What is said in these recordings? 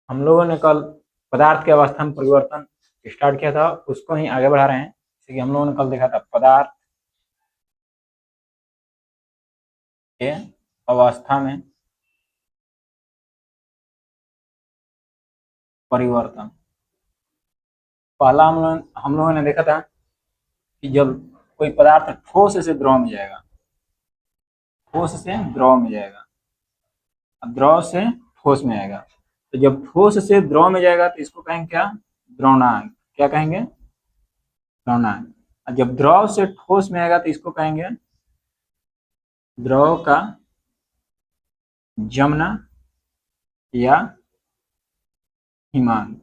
हम लोगों ने कल पदार्थ के अवस्था में परिवर्तन स्टार्ट किया था, उसको ही आगे बढ़ा रहे हैं। जैसे कि हम लोगों ने कल देखा था पदार्थ के अवस्था में परिवर्तन। पहला हम लोगों ने देखा था कि जब कोई पदार्थ ठोस से द्रव में जाएगा, ठोस से द्रव में जाएगा, द्रव से ठोस में आएगा, तो जब ठोस से द्रव में जाएगा तो इसको कहेंगे क्या? द्रवणांक। क्या कहेंगे? द्रवणांक। और जब द्रव से ठोस में आएगा तो इसको कहेंगे द्रव का जमना या हिमांक।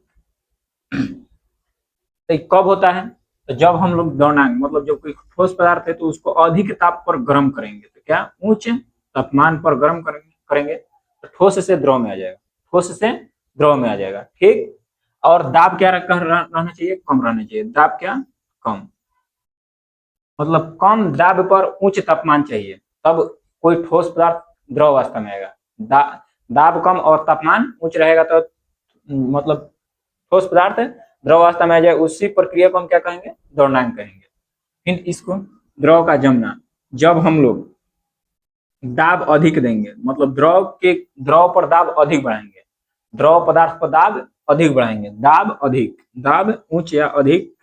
तो ये कब होता है? तो जब हम लोग द्रवणांक मतलब जब कोई ठोस पदार्थ है तो उसको अधिक ताप पर गर्म करेंगे, तो क्या उच्च तापमान पर गर्म करेंगे तो ठोस से द्रव में आ जाएगा, ठोस से द्रव में आ जाएगा। ठीक। और दाब क्या रहना चाहिए? कम रहना चाहिए। दाब क्या? कम। मतलब कम दाब पर उच्च तापमान चाहिए, तब कोई ठोस पदार्थ द्रव अवस्था में आएगा। दाब कम और तापमान उच्च रहेगा तो मतलब ठोस पदार्थ द्रव अवस्था में आ जाए। उसी प्रक्रिया को हम क्या कहेंगे? द्रवणांक कहेंगे। फिर इसको द्रव का जमना, जब हम लोग दाब अधिक देंगे मतलब द्रव पर दाब अधिक बढ़ाएंगे, द्रव पदार्थ पर दाब अधिक बढ़ाएंगे, दाब अधिक, दाब उच्च या अधिक,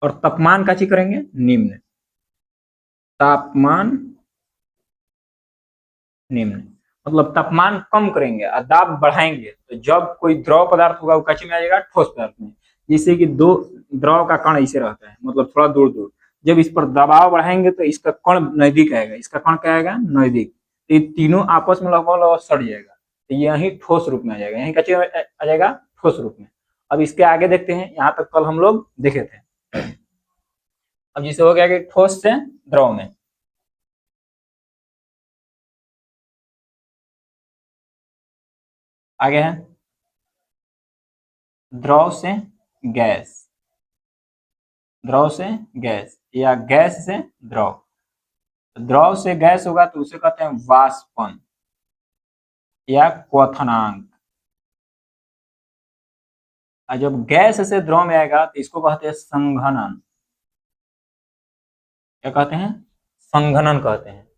और तापमान का चीज करेंगे निम्न, तापमान निम्न मतलब तापमान कम करेंगे और दाब बढ़ाएंगे। तो जब कोई द्रव पदार्थ होगा वो कच्चे में आ जाएगा ठोस पदार्थ में। जैसे कि दो द्रव का कण ऐसे रहता है मतलब थोड़ा दूर दूर, जब इस पर दबाव बढ़ाएंगे तो इसका कण नजदीक आएगा, इसका कण क्या आएगा? नजदीक। तो ये तीनों आपस में लगभग सट जाएगा, तो यही ठोस रूप में आ जाएगा, यही कच्चे में आ जाएगा ठोस रूप में। अब इसके आगे देखते हैं, यहाँ तक कल हम लोग देखे थे। अब जिसे हो गया कि ठोस से द्रव में, आगे है द्रव से गैस, द्रव से गैस या गैस से द्रव। द्रव से गैस होगा तो उसे कहते हैं वाष्पन या क्वथनांक। और जब गैस से द्रव में आएगा तो इसको कहते हैं संघनन। क्या कहते हैं? संघनन कहते हैं।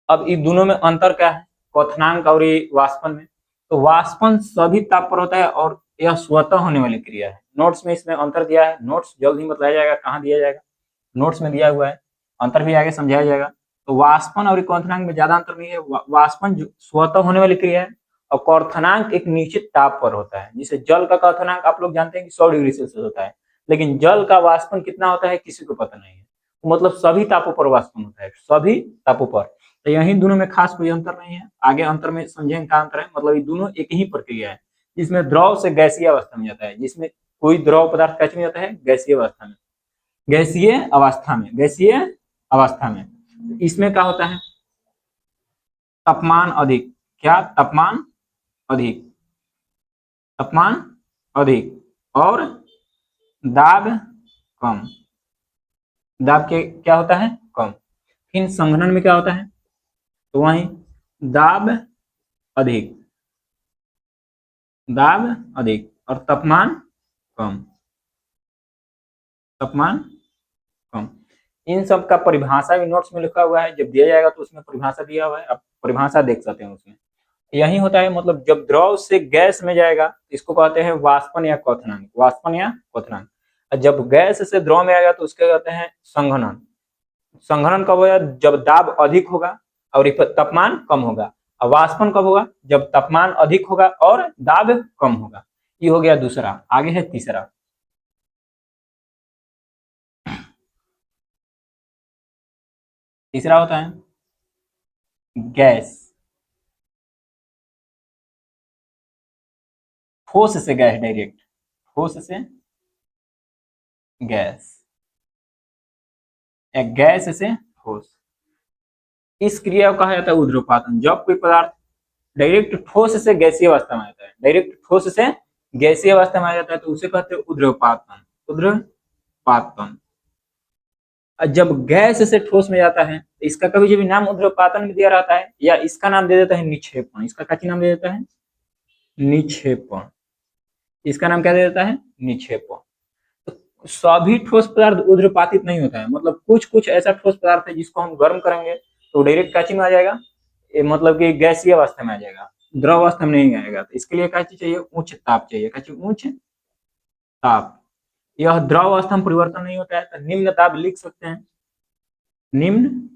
अब इन दोनों में अंतर क्या है? क्वथनांक और ये वाष्पन में। तो वाष्पन सभी ताप पर होता है और यह स्वतः होने वाली क्रिया है। नोट्स में इसमें अंतर दिया है, नोट्स जल्द ही बताया जाएगा कहाँ दिया जाएगा, नोट्स में दिया हुआ है, अंतर भी आगे समझाया जाएगा। तो वाष्पन और क्वथनांक में ज्यादा अंतर नहीं है। वाष्पन स्वतः होने वाली क्रिया है और क्वथनांक एक निश्चित ताप पर होता है। जैसे जल का क्वथनांक आप लोग जानते हैं कि 100 डिग्री सेल्सियस होता है, लेकिन जल का वाष्पन कितना होता है किसी को पता नहीं है। मतलब सभी तापों पर वाष्पन होता है, सभी तापों पर। तो यही दोनों में खास कोई अंतर नहीं है, आगे अंतर में समझेंगे क्या अंतर है। मतलब ये दोनों एक ही प्रक्रिया है, जिसमें द्रव से गैसीय अवस्था में जाता है, जिसमें कोई द्रव पदार्थ कैसे में जाता है? गैसीय अवस्था में, गैसीय अवस्था में, गैसीय अवस्था में। इसमें क्या होता है? तापमान अधिक। क्या? तापमान अधिक, तापमान अधिक और दाब कम। दाब के क्या होता है? कम। फिर संघनन में क्या होता है? तो वही दाब अधिक, दाब अधिक और तापमान कम, तापमान कम। इन सब का परिभाषा भी नोट्स में लिखा हुआ है, जब दिया जाएगा तो उसमें परिभाषा दिया हुआ है, आप परिभाषा देख सकते हैं उसमें। यही होता है मतलब जब द्रव से गैस में जाएगा इसको कहते हैं वाष्पन या क्वथनांक, वाष्पन या क्वथनांक। जब गैस से द्रव में आएगा तो उसके कहते हैं संघनन। संघनन कब होगा? जब दाब अधिक होगा और तापमान कम होगा। और वाष्पन कब होगा? जब तापमान अधिक होगा और दाब कम होगा। ये हो गया दूसरा। आगे है तीसरा। तीसरा होता है गैस, ठोस से गैस, डायरेक्ट ठोस से गैस या गैस से ठोस। इस क्रिया को कहा जाता है ऊर्ध्वपातन। जब कोई पदार्थ डायरेक्ट ठोस से गैसीय अवस्था में आता है, डायरेक्ट ठोस से गैसीय अवस्था में आ जाता है तो उसे कहते हैं ऊर्ध्वपातन, ऊर्ध्वपातन। जब गैस से ठोस में जाता है तो इसका कभी जब नाम ऊर्ध्वपातन में दिया रहता है, या इसका नाम दे देता है निक्षेपण। इसका क्या नाम दे देता है? निक्षेपण, इसका नाम क्या दे देता है? निक्षेपण। तो सभी ठोस पदार्थ ऊर्ध्वपातित नहीं होता है, मतलब कुछ कुछ ऐसा ठोस पदार्थ है जिसको हम गर्म करेंगे तो डायरेक्ट क्या चीज में आ जाएगा, मतलब कि गैसीय अवस्था में आ जाएगा, द्रव अवस्था में नहीं आएगा। तो इसके लिए क्या चीज चाहिए? उच्च ताप चाहिए। क्या चाहिए? उच्च ताप। यह द्रव अवस्था में परिवर्तन नहीं होता है तो निम्न ताप लिख सकते हैं, निम्न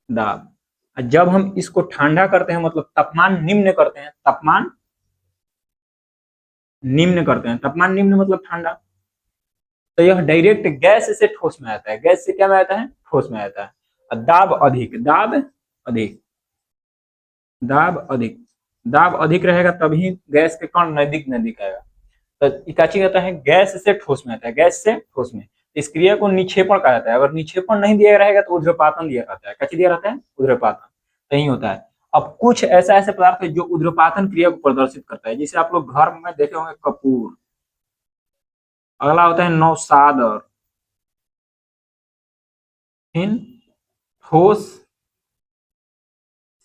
दाब। जब हम इसको ठंडा करते हैं, मतलब तापमान निम्न करते हैं, तापमान निम्न करते हैं, तापमान निम्न मतलब ठंडा, तो यह डायरेक्ट गैस से ठोस में आता है। गैस से क्या में आता है? ठोस में आता है। और दाब अधिक, दाब अधिक, दाब अधिक, दाब अधिक रहेगा तभी गैस के कण नजदीक नजदीक आएगा। तो क्या आता है? गैस से ठोस में आता है, गैस से ठोस में। इस क्रिया को निक्षेपण कहा जाता है। अगर निक्षेपण नहीं दिया रहेगा तो ऊर्ध्वपातन दिया रहता है। क्या दिया रहता है? ऊर्ध्वपातन। नहीं होता है। अब कुछ ऐसा ऐसे पदार्थ है जो ऊर्ध्वपातन क्रिया को प्रदर्शित करता है, जिसे आप लोग घर में देखे होंगे, कपूर। अगला होता है नौसादर, फिर ठोस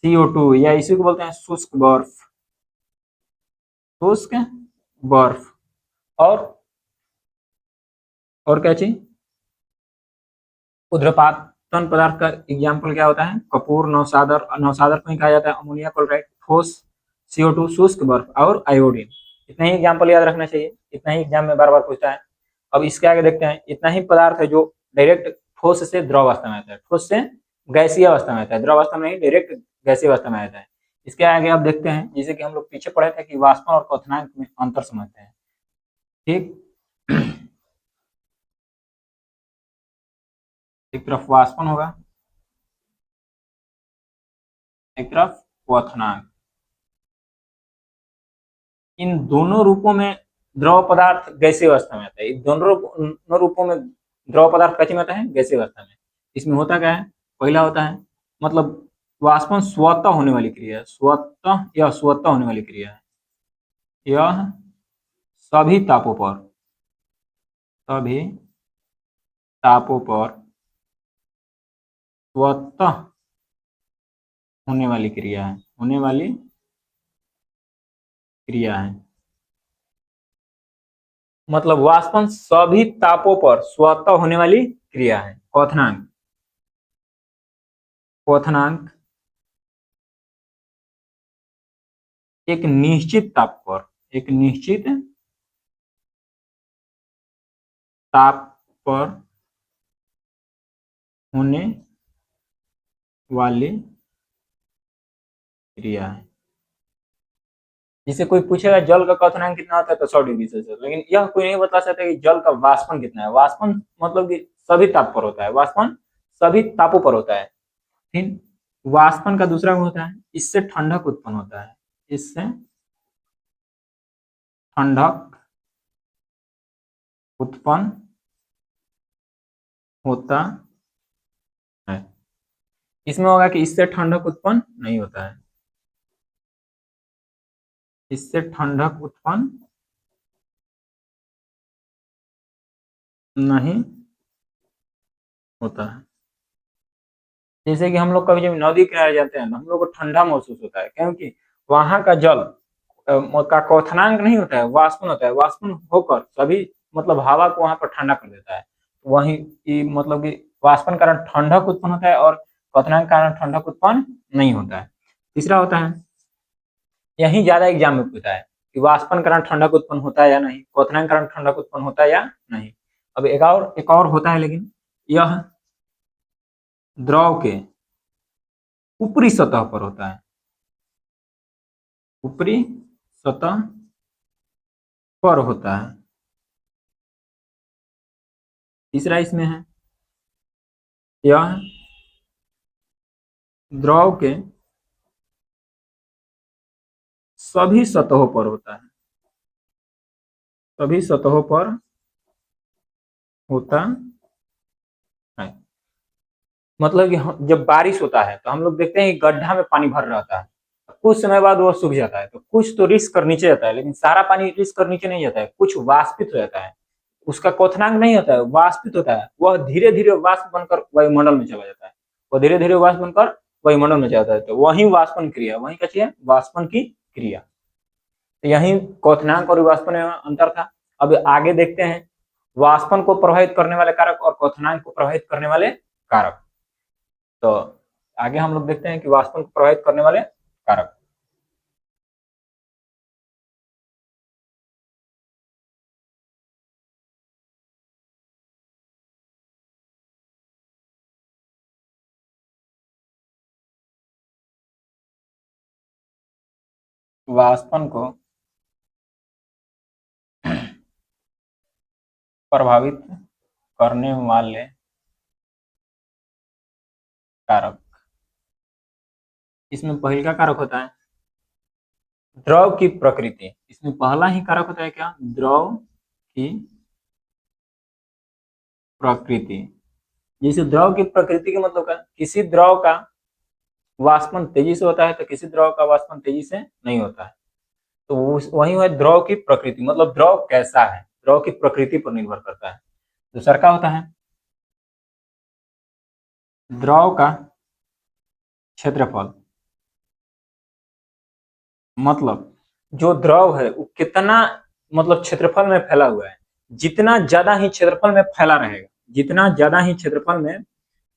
CO2, या इसी को बोलते हैं शुष्क बर्फ, शुष्क बर्फ। और क्या चीज? ऊर्ध्वपातन पदार्थ का एग्जाम्पल क्या होता है? कपूर, नौसादर। नौसादर को ही कहा जाता है अमोनिया क्लोराइड, ठोस CO2, शुष्क बर्फ और आयोडीन। इतना ही एग्जाम्पल याद रखना चाहिए, इतना ही एग्जाम में बार बार पूछता है। अब इसके आगे देखते हैं, इतना ही पदार्थ है जो डायरेक्ट ठोस से द्रव अवस्था में आता है, ठोस से गैसीय अवस्था में आता है, द्रव अवस्था में नहीं, डायरेक्ट गैसीय अवस्था में आता है। इसके आगे आप देखते हैं, जैसे कि हम लोग पीछे पढ़े थे कि वाष्पन और क्वथनांक में अंतर समझते हैं। ठीक, एक तरफ वाष्पन होगा, एक तरफ क्वथनांक। इन दोनों रूपों में द्रव पदार्थ गैसीय अवस्था में आता है। इन दोनों रूपों में द्रव पदार्थ कैसे में आता है? गैसीय अवस्था में। इसमें होता क्या है? पहला होता है, मतलब वाष्पन स्वतः होने वाली क्रिया है, स्वतः या स्वतः होने वाली क्रिया है। यह सभी तापों पर, सभी तापों पर स्वतः होने वाली क्रिया है, होने वाली क्रिया है। मतलब वाष्पन सभी तापों पर स्वतः होने वाली क्रिया है। क्वथनांक, क्वथनांक एक निश्चित ताप पर, एक निश्चित ताप पर होने वाली क्रिया है। जिसे कोई पूछेगा जल का क्वथनांक कितना होता है तो 100 डिग्री सेल्सियस, लेकिन यह कोई नहीं बता सकता कि जल का वाष्पन कितना है। वाष्पन मतलब कि सभी ताप पर होता है, वाष्पन सभी तापों पर होता है। फिर वाष्पन का दूसरा गुण होता है, इससे ठंडक उत्पन्न होता है, इससे ठंडक उत्पन्न होता है। इसमें होगा कि इससे ठंडक उत्पन्न नहीं होता है, इससे ठंडक उत्पन्न नहीं होता है। जैसे कि हम लोग कभी जब नदी किनारे जाते हैं तो हम लोग को ठंडा महसूस होता है, क्योंकि वहां का जल का क्वथनांक नहीं होता है, वाष्पन होता है। वाष्पन होकर सभी मतलब हवा को वहां पर ठंडा कर देता है। वही मतलब कि वाष्पन कारण ठंडक उत्पन्न होता है और क्वथनांक कारण ठंडक उत्पन्न नहीं होता है। तीसरा होता है, यही ज्यादा एग्जाम में पूछा है कि वाष्पन कारण ठंडक उत्पन्न होता है या नहीं, क्वथनांक कारण ठंडक उत्पन्न होता है या नहीं। अब एक और होता है, लेकिन यह द्रव के ऊपरी सतह पर होता है, ऊपरी सतह पर होता है। तीसरा इसमें है, यह द्रव के सभी सतहों पर होता है, सभी सतहों पर होता है। मतलब कि जब बारिश होता है तो हम लोग देखते हैं कि गड्ढा में पानी भर रहता है, कुछ समय बाद वो सूख जाता है, तो कुछ तो रिस कर नीचे जाता है, लेकिन सारा पानी रिस कर नीचे नहीं जाता है, कुछ वाष्पित हो जाता है। उसका क्वथनांक नहीं होता है, वाष्पित होता है। वह धीरे धीरे वाष्प बनकर वायुमंडल में चला जाता है, वह धीरे धीरे वाष्प बनकर वायुमंडल में जाता है। तो वही वाष्पन क्रिया, वही क्या चीज है? वाष्पन की क्रिया। तो यही क्वथनांक और वाष्पन में अंतर था। अब आगे देखते हैं वाष्पन को प्रभावित करने वाले कारक और क्वथनांक को प्रभावित करने वाले कारक। तो आगे हम लोग देखते हैं कि वाष्पन को प्रभावित करने वाले कारक। वाष्पन को प्रभावित करने वाले कारक, इसमें पहला कारक होता है द्रव की प्रकृति। इसमें पहला ही कारक होता है क्या, द्रव की प्रकृति। जैसे द्रव की प्रकृति का मतलब क्या, किसी द्रव का वाष्पन तेजी से होता है तो किसी द्रव का वाष्पन तेजी से नहीं होता है। तो वही है द्रव की प्रकृति, मतलब द्रव कैसा है, द्रव की प्रकृति पर निर्भर करता है। दूसरा क्या होता है, द्रव का क्षेत्रफल, मतलब जो द्रव है वो कितना मतलब क्षेत्रफल में फैला हुआ है। जितना ज्यादा ही क्षेत्रफल में फैला रहेगा, जितना ज्यादा ही क्षेत्रफल में,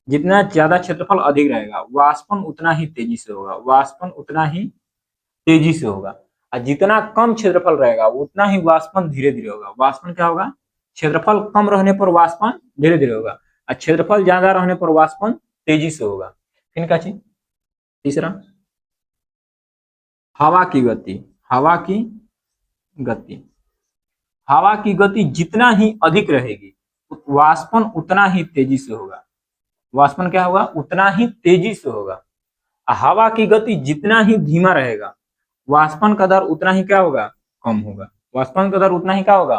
जितना ज्यादा क्षेत्रफल अधिक रहेगा, वाष्पन उतना ही तेजी से होगा, वाष्पन उतना ही तेजी से होगा। और जितना कम क्षेत्रफल रहेगा उतना ही वाष्पन धीरे धीरे होगा। वाष्पन क्या होगा, क्षेत्रफल कम रहने पर वाष्पन धीरे धीरे होगा और क्षेत्रफल ज्यादा रहने पर वाष्पन तेजी से होगा। फिर क्या चीज, तीसरा हवा की गति। हवा की गति, हवा की गति जितना ही अधिक रहेगी वाष्पन उतना ही तेजी से होगा। वाष्पन क्या होगा, उतना ही तेजी से होगा। हवा की गति जितना ही धीमा रहेगा वाष्पन का दर उतना ही क्या होगा, कम होगा। वाष्पन का दर उतना ही क्या होगा,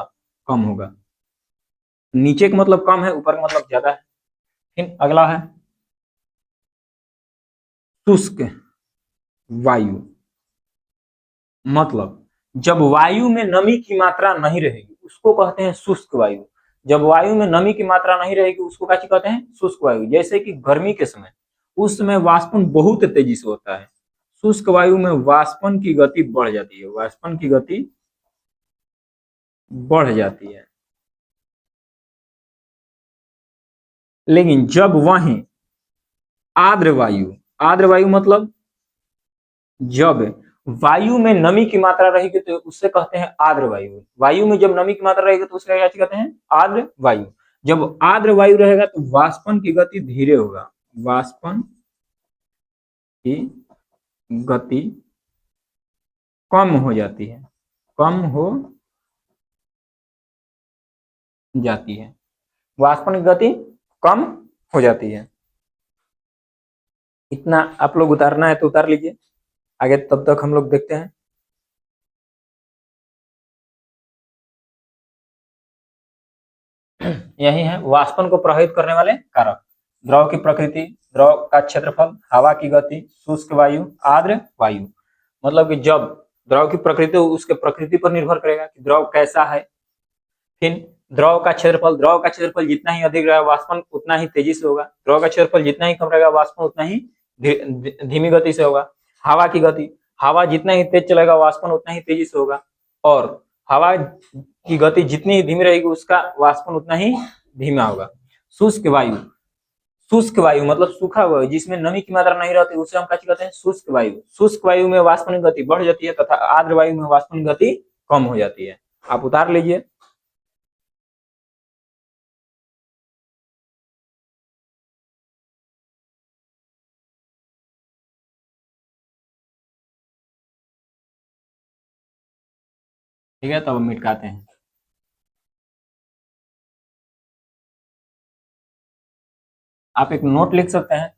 कम होगा। नीचे का मतलब कम है, ऊपर का मतलब ज्यादा है। फिर अगला है शुष्क वायु, मतलब जब वायु में नमी की मात्रा नहीं रहेगी उसको कहते हैं शुष्क वायु। जब वायु में नमी की मात्रा नहीं रहेगी उसको क्या कहते हैं, शुष्क वायु। जैसे कि गर्मी के समय, उस समय वाष्पन बहुत तेजी से होता है। शुष्क वायु में वाष्पन की गति बढ़ जाती है, वाष्पन की गति बढ़ जाती है। लेकिन जब वही आर्द्र वायु, आर्द्र वायु मतलब जब वायु में नमी की मात्रा रहेगी तो उससे कहते हैं आर्द्र वायु। वायु में जब नमी की मात्रा रहेगी तो उससे क्या कहते हैं, आर्द्र वायु। जब आर्द्र वायु रहेगा तो वाष्पन की गति धीरे होगा, वाष्पन की गति कम हो जाती है, कम हो जाती है, वाष्पन की गति कम हो जाती है। इतना आप लोग उतारना है तो उतार लीजिए, आगे तब तक हम लोग देखते हैं। यही है वाष्पन को प्रभावित करने वाले कारक, द्रव की प्रकृति, द्रव का क्षेत्रफल, हवा की गति, शुष्क वायु, आर्द्र वायु। मतलब कि जब द्रव की प्रकृति, उसके प्रकृति पर निर्भर करेगा कि द्रव कैसा है। फिर द्रव का क्षेत्रफल, द्रव का क्षेत्रफल जितना ही अधिक रहेगा वाष्पन उतना ही तेजी से होगा। द्रव का क्षेत्रफल जितना ही कम रहेगा वाष्पन उतना ही धीमी गति से होगा। हवा की गति, हवा जितना ही तेज चलेगा वाष्पन उतना ही तेजी से होगा। और हवा की गति जितनी ही धीमी रहेगी उसका वाष्पन उतना ही धीमा होगा। शुष्क वायु, शुष्क वायु मतलब सूखा वायु जिसमें नमी की मात्रा नहीं रहती उसे हम क्या कहते हैं, शुष्क वायु। शुष्क वायु में वाष्पन की गति बढ़ जाती है तथा आर्द्र वायु में वाष्पन की गति कम हो जाती है। आप उतार लीजिए। ठीक है, तो अब मिटकाते हैं। आप एक नोट लिख सकते हैं।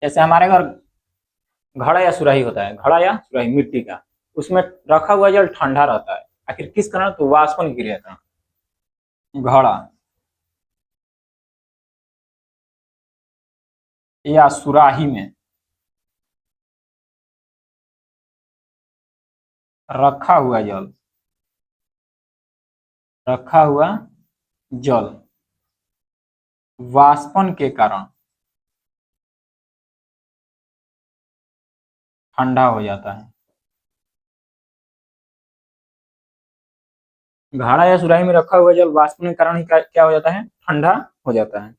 जैसे हमारे घर घड़ा या सुराही होता है, घड़ा या सुराही मिट्टी का, उसमें रखा हुआ जल ठंडा रहता है, आखिर किस कारण, तो वाष्पन की क्रिया कारण। घड़ा या सुराही में रखा हुआ जल, रखा हुआ जल वाष्पन के कारण ठंडा हो जाता है। घड़ा या सुराही में रखा हुआ जल वाष्पन के कारण ही क्या हो जाता है, ठंडा हो जाता है।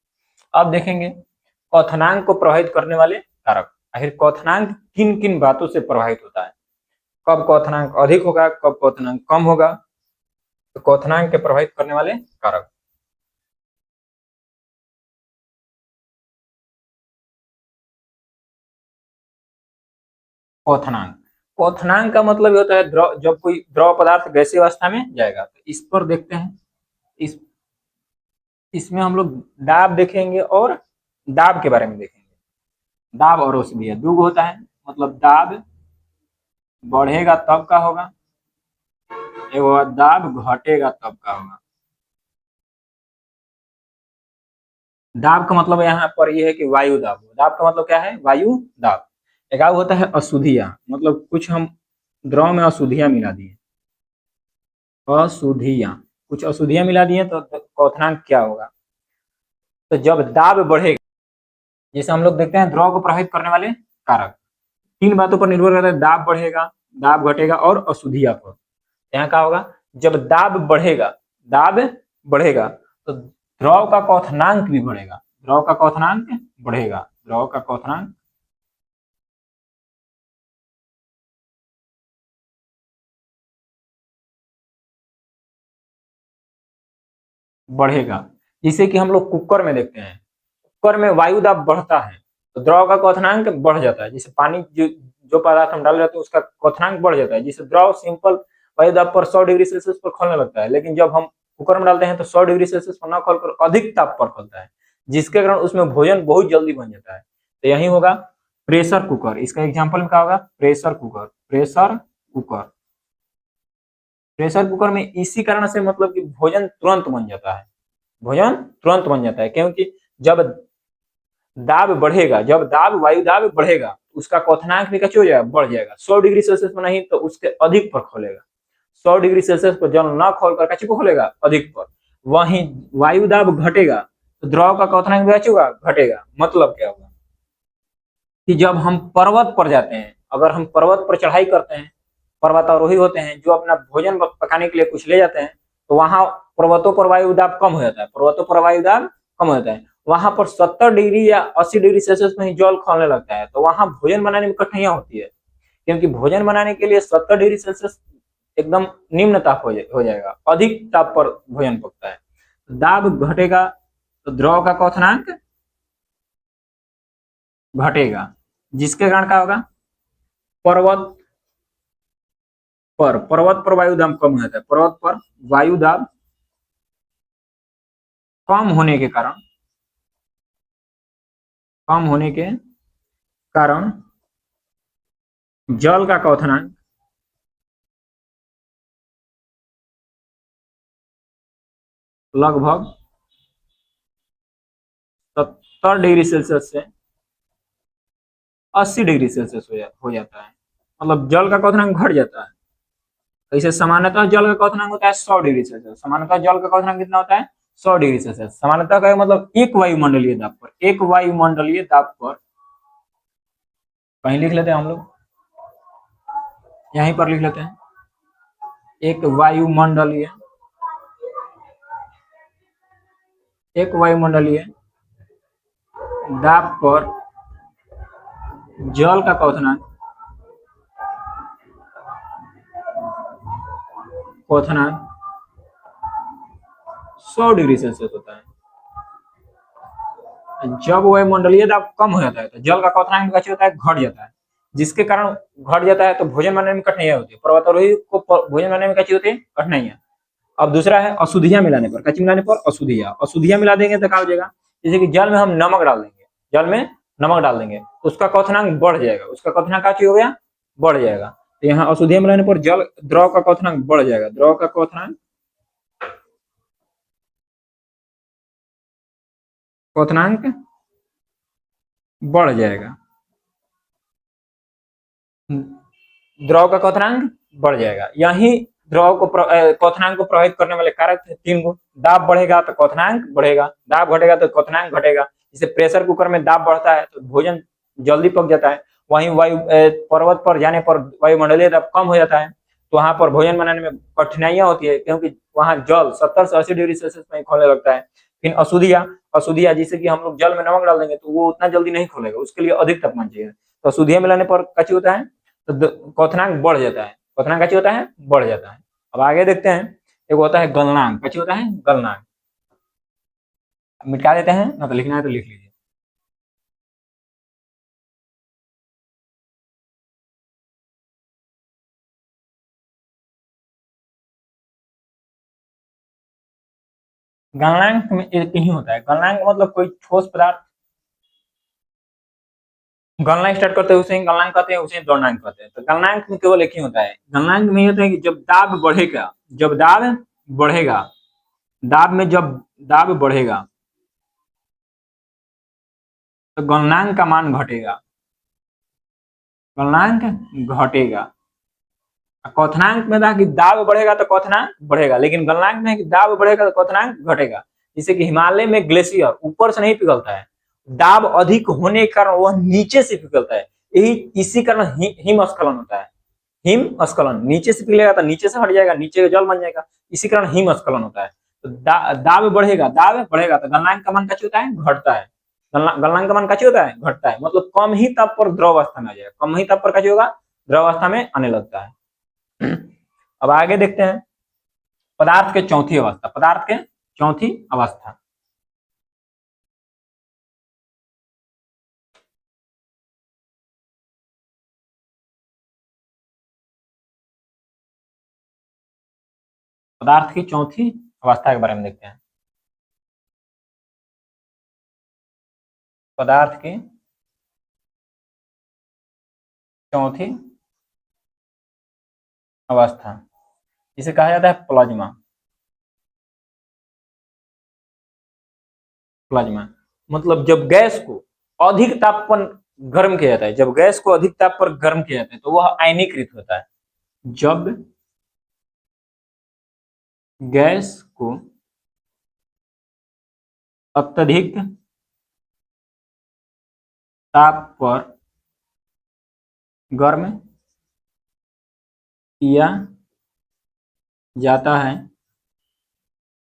अब देखेंगे क्वथनांक को प्रभावित करने वाले कारक। आखिर क्वथनांक किन किन बातों से प्रभावित होता है, कब क्वथनांक अधिक होगा, कब क्वथनांक कम होगा। तो क्वथनांक के प्रभावित करने वाले कारक, क्वथनांक। क्वथनांक का मतलब ये होता है द्रव, जब कोई द्रव पदार्थ गैसीय अवस्था में जाएगा। तो इस पर देखते हैं, इस इसमें हम लोग दाब देखेंगे और दाब के बारे में देखेंगे। दाब और औषधि दो होता है, मतलब दाब बढ़ेगा तब का होगा, एवं दाब घटेगा तब का होगा। दाब का मतलब यहाँ पर यह है कि वायु दाब। दाब का मतलब क्या है, वायु दाब। एक होता है अशुद्धियां, मतलब कुछ हम द्रव में अशुद्धियां मिला दिए, अशुद्धियां, कुछ अशुद्धियां मिला दिए तो क्वथनांक क्या होगा। तो जब दाब बढ़ेगा, जैसे हम लोग देखते हैं द्रव को प्रभावित करने वाले कारक तीन बातों पर निर्भर करता है, दाब बढ़ेगा, दाब घटेगा और अशुद्धियां पर। यहाँ क्या होगा, जब दाब बढ़ेगा, दाब बढ़ेगा तो द्रव का क्वथनांक भी बढ़ेगा, द्रव का क्वथनांक बढ़ेगा, द्रव का क्वथनांक बढ़ेगा। जिसे कि हम लोग कुकर में देखते हैं, कुकर में वायु दाब बढ़ता है तो द्रव का क्वथनांक बढ़ जाता है। जैसे पानी जो पदार्थ हम डाल रहे हैं उसका क्वथनांक बढ़ जाता है, जिससे द्रव सिंपल वायु दाब पर 100 डिग्री सेल्सियस पर खोलने लगता है। लेकिन जब हम कुकर में डालते हैं तो 100 डिग्री सेल्सियस पर न खोलकर अधिक ताप पर खोलता है, जिसके कारण उसमें भोजन बहुत जल्दी बन जाता है। तो यही होगा प्रेशर कुकर। इसका एग्जाम्पल में क्या होगा, pressure cooker. Pressure cooker, pressure cooker में इसी कारण से मतलब कि भोजन तुरंत बन जाता है, भोजन तुरंत बन जाता है, क्योंकि जब दाब बढ़ेगा, जब दाब वायु दाब बढ़ेगा उसका क्वथनांक भी कैसे हो जाएगा, बढ़ जाएगा। 100 डिग्री सेल्सियस पर नहीं तो उसके अधिक पर खोलेगा। 100 डिग्री सेल्सियस पर जल न खोलकर कैसे को खोलेगा, अधिक पर। वहीं वायु दाब घटेगा तो द्रव का क्वथनांक भी कैसे होगा, घटेगा। मतलब क्या होगा कि जब हम पर्वत पर जाते हैं, अगर हम पर्वत पर चढ़ाई करते हैं, पर्वतारोही होते हैं जो अपना भोजन पकाने के लिए कुछ ले जाते हैं, तो वहां पर्वतों पर वायु दाब कम हो जाता है, पर्वतों पर वायु दाब कम हो जाता है। वहां पर 70 डिग्री या 80 डिग्री सेल्सियस में ही जल खोलने लगता है, तो वहां भोजन बनाने में कठिनाइयां होती है, क्योंकि भोजन बनाने के लिए 70 डिग्री सेल्सियस एकदम निम्न ताप हो जाएगा, अधिक ताप पर भोजन पकता है। दाब घटेगा तो द्रव का क्वथनांक घटेगा, जिसके कारण क्या होगा, पर्वत पर्वत पर वायु दाब कम हो जाता है। पर्वत पर वायु दाब कम होने के कारण, कम होने के कारण जल का क्वथनांक लगभग 70 डिग्री सेल्सियस से 80 डिग्री सेल्सियस हो जाता है। मतलब जल का क्वथनांक घट जाता है। इसे सामान्यतः जल का क्वथनांक होता है 100 डिग्री सेल्सियस। सामान्यतः जल का क्वथनांक कितना होता है, 100 डिग्री सेल्सियस। सामान्यतः का मतलब एक वायुमंडलीय दाब पर, एक वायुमंडलीय दाब पर, कहीं लिख लेते हैं हम लोग, यहीं पर लिख लेते हैं, एक वायुमंडलीय, एक वायुमंडलीय दाब पर जल का क्वथनांक, क्वथनांक 100 डिग्री सेल्सियस होता है। जब वायुमंडलीय दाब कम हो जाता है तो जल का क्वथनांक कैसे होता है, घट जाता है, जिसके कारण घट जाता है तो भोजन बनाने में कठिनाइयां होती है। पर्वतारोही को भोजन बनाने में कैसी होती है, कठिनाइयां। अब दूसरा है अशुद्धियां मिलाने पर, कैसे मिलाने पर, अशुद्धियां। अशुद्धियां मिला देंगे तो क्या हो जाएगा, जैसे कि जल में हम नमक डाल देंगे, जल में नमक डाल देंगे तो उसका क्वथनांक बढ़ जाएगा, उसका क्वथनांक क्या हो गया, बढ़ जाएगा। तो यहाँ अशुद्धियां मिलाने पर जल द्रव का क्वथनांक बढ़ जाएगा, द्रव का क्वथनांक क्वथनांक बढ़ जाएगा, द्रव का क्वथनांक बढ़ जाएगा। यही द्रव को क्वथनांक को प्रभावित करने वाले कारक थे तीन गो। दाब बढ़ेगा तो क्वथनांक बढ़ेगा, दाब घटेगा तो क्वथनांक घटेगा। जैसे प्रेशर कुकर में दाब बढ़ता है तो भोजन जल्दी पक जाता है, वहीं वायु पर्वत पर जाने पर वायुमंडलीय दबाव कम हो जाता है, तो वहां पर भोजन बनाने में कठिनाइयां होती है, क्योंकि वहां जल 70 से 80 डिग्री सेल्सियस में खोलने लगता है। फिर अशुद्धियां, अशुद्धियां जैसे कि हम लोग जल में नमक डाल देंगे तो वो उतना जल्दी नहीं खोलेगा, उसके लिए अधिक तापमान चाहिए। तो अशुद्धियां मिलाने पर क्या होता है, तो क्वथनांक बढ़ जाता है, क्वथनांक क्या होता है, बढ़ जाता है। अब आगे देखते हैं, एक होता है गलनांक, क्या होता है, गलनांक। मिटा देते हैं ना, तो लिखना है तो लिख लीजिए। गलनांक में एक ही होता है, गलनांक मतलब कोई ठोस पदार्थ गलना स्टार्ट करते हैं उसे गलनांक कहते हैं, उसे गलनांक कहते हैं। तो गलनांक में केवल एक ही होता है, गलनांक में होता है कि जब दाब बढ़ेगा, जब दाब बढ़ेगा, दाब में जब दाब बढ़ेगा तो गलनांक का मान घटेगा, गलनांक घटेगा। क्वथनांक में था कि दाब बढ़ेगा तो क्वथनांक बढ़ेगा, लेकिन गलनांक में कि दाब बढ़ेगा तो क्वथनांक घटेगा। जैसे कि हिमालय में ग्लेशियर ऊपर से नहीं पिघलता है, दाब अधिक होने के कारण वह नीचे से पिघलता है, यही इसी कारण हिमस्खलन होता है। हिमस्खलन, नीचे से पिघलेगा तो नीचे से हट जाएगा, नीचे का जल बन जाएगा, इसी कारण हिमस्खलन होता है। तो दाब बढ़ेगा, दाब बढ़ेगा तो गलनांक का मान क्या होता है, घटता है। गलनांक का मान क्या होता है, घटता है, मतलब कम ही ताप पर द्रव अवस्था में आ जाएगा, कम ही ताप पर क्या होगा, द्रव अवस्था में आने लगता है। अब आगे देखते हैं पदार्थ के चौथी अवस्था, पदार्थ के चौथी अवस्था। पदार्थ की चौथी अवस्था के बारे में देखते हैं। पदार्थ की चौथी अवस्था, इसे कहा जाता है प्लाज्मा। प्लाज्मा मतलब जब गैस को अधिक ताप पर गर्म किया जाता है, जब गैस को अधिक ताप पर गर्म किया जाता है तो वह आयनीकृत होता है। जब गैस को अत्यधिक ताप पर गर्म किया जाता है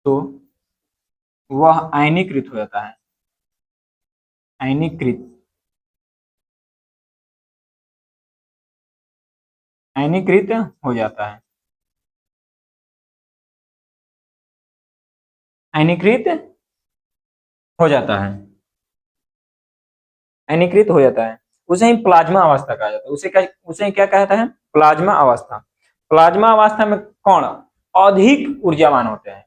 तो वह आयनीकृत हो जाता है, आयनीकृत, आयनीकृत हो जाता है, आयनीकृत हो जाता है, आयनीकृत हो जाता है। उसे ही प्लाज्मा अवस्था कहा जाता है। उसे क्या कहता है, प्लाज्मा अवस्था। प्लाज्मा अवस्था में कण अधिक ऊर्जावान होते हैं,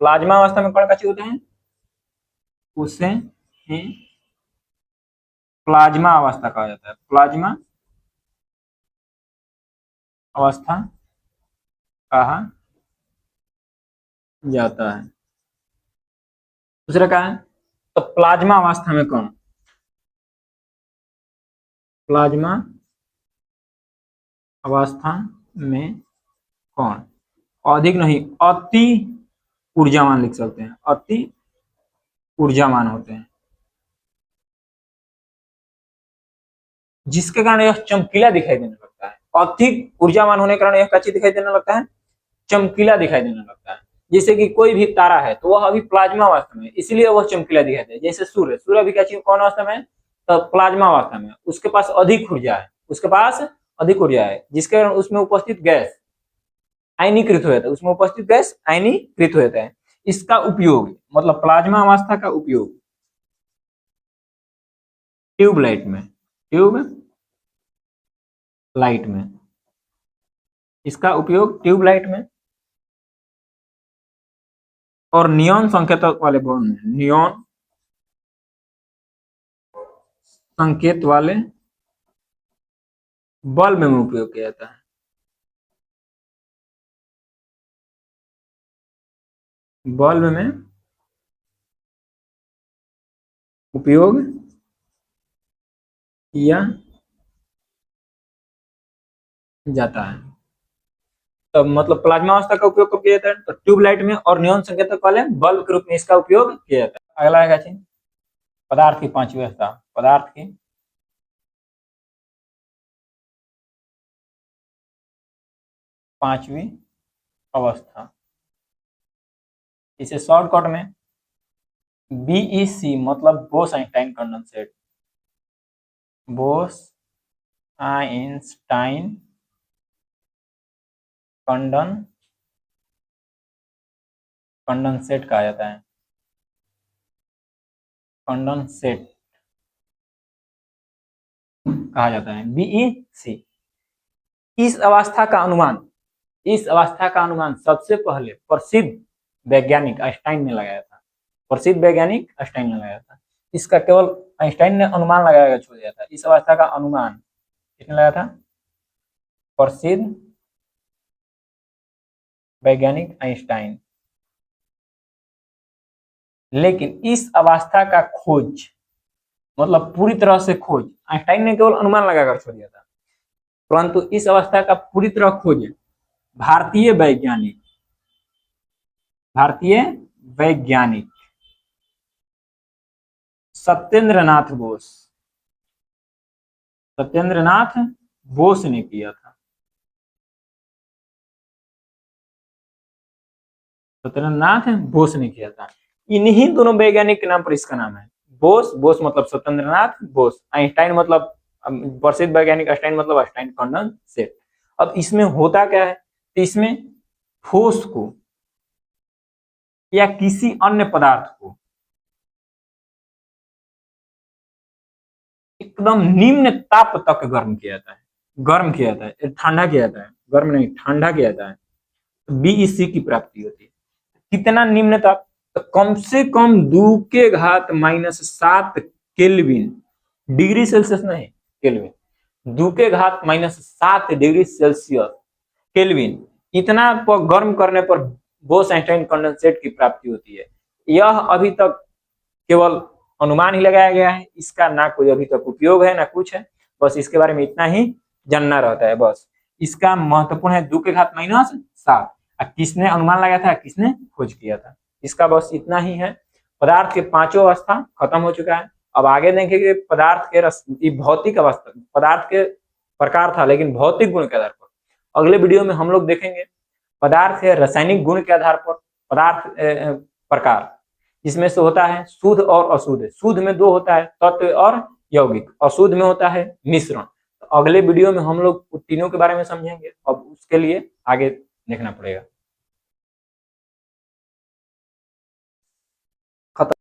प्लाज्मा अवस्था में कण कैसे होते हैं, उसे ही प्लाज्मा अवस्था कहा जाता है, प्लाज्मा अवस्था कहा जाता है। दूसरा क्या है, तो प्लाज्मा अवस्था में कण, प्लाज्मा अवस्था में कण अधिक नहीं, अति ऊर्जावान लिख सकते हैं, अति ऊर्जावान होते हैं, जिसके कारण यह चमकीला दिखाई देने लगता है। अधिक ऊर्जावान होने के कारण यह कैसे दिखाई देने लगता है, चमकीला दिखाई देने लगता है। जैसे कि कोई भी तारा है तो वह अभी प्लाज्मा अवस्था में, इसलिए वह चमकीला दिखाई दे। जैसे सूर्य, सूर्य भी क्या चीज, कौन अवस्था में, तो प्लाज्मा अवस्था में, उसके पास अधिक ऊर्जा है, उसके पास अधिक ऊर्जा है, जिसके कारण उसमें उपस्थित गैस आयनीकृत हो जाता है, उसमें उपस्थित गैस आयनीकृत हो जाता है। इसका उपयोग, मतलब प्लाज्मा अवस्था का उपयोग ट्यूबलाइट में, ट्यूब लाइट में, इसका उपयोग ट्यूबलाइट में और नियॉन संकेतक वाले बल्ब में, नियॉन संकेत वाले बल्ब में उपयोग किया जाता है। बल्ब में उपयोग किया जाता है। तो मतलब प्लाज्मा अवस्था का उपयोग कब किया जाता है, तो ट्यूबलाइट में और नियॉन संकेतक वाले बल्ब के रूप में इसका उपयोग किया जाता है। अगला है पदार्थ की पांचवी अवस्था, पदार्थ की 5वीं अवस्था। इसे शॉर्टकट में BEC मतलब Bose Einstein condensate, Bose Einstein condensate कहा जाता है, कंडेंसेट कहा जाता है, BEC। इस अवस्था का अनुमान सबसे पहले प्रसिद्ध वैज्ञानिक आइंस्टाइन ने लगाया था, इसका केवल आइंस्टाइन ने अनुमान लगाया छोड़ दिया था। इस अवस्था का अनुमान किसने लगाया था? प्रसिद्ध वैज्ञानिक आइंस्टाइन। लेकिन इस अवस्था का खोज मतलब पूरी तरह से खोज आइंस्टाइन ने केवल अनुमान लगाकर छोड़ दिया था, परंतु इस अवस्था का पूरी तरह खोज भारतीय वैज्ञानिक सत्येंद्रनाथ बोस ने किया था। इन्हीं दोनों वैज्ञानिक के नाम पर इसका नाम है बोस मतलब सत्येंद्रनाथ बोस, आइंस्टाइन मतलब प्रसिद्ध वैज्ञानिक आइंस्टाइन मतलब आइंस्टाइन कंडेंसेट। अब इसमें होता क्या है? तो इसमें ठोस को या किसी अन्य पदार्थ को एकदम निम्न ताप तक गर्म किया जाता है, ठंडा किया जाता है, गर्म नहीं ठंडा किया जाता है, तो BEC की प्राप्ति होती है। कितना निम्न ताप? तो कम से कम 2⁻⁻7 केल्विन, डिग्री सेल्सियस नहीं केल्विन, 2⁻⁻7 डिग्री सेल्सियस केल्विन, इतना पर गर्म करने पर बोस आइंस्टाइन कंडेंसेट की प्राप्ति होती है। यह अभी तक केवल अनुमान ही लगाया गया है, इसका ना कोई अभी तक उपयोग है ना कुछ है, बस इसके बारे में इतना ही जानना रहता है। बस इसका महत्वपूर्ण है 2⁻⁻7, किसने अनुमान लगाया था, किसने खोज किया था, इसका बस इतना ही है। पदार्थ के 5 अवस्था खत्म हो चुका है। अब आगे देखेंगे पदार्थ के भौतिक अवस्था, पदार्थ के प्रकार था लेकिन भौतिक गुण के आधार पर। अगले वीडियो में हम लोग देखेंगे पदार्थ के रासायनिक गुण के आधार पर पदार्थ प्रकार, इसमें से होता है शुद्ध और अशुद्ध। शुद्ध में 2 होता है, तत्व और यौगिक, अशुद्ध में होता है मिश्रण। तो अगले वीडियो में हम लोग तीनों के बारे में समझेंगे। अब उसके लिए आगे देखना पड़ेगा।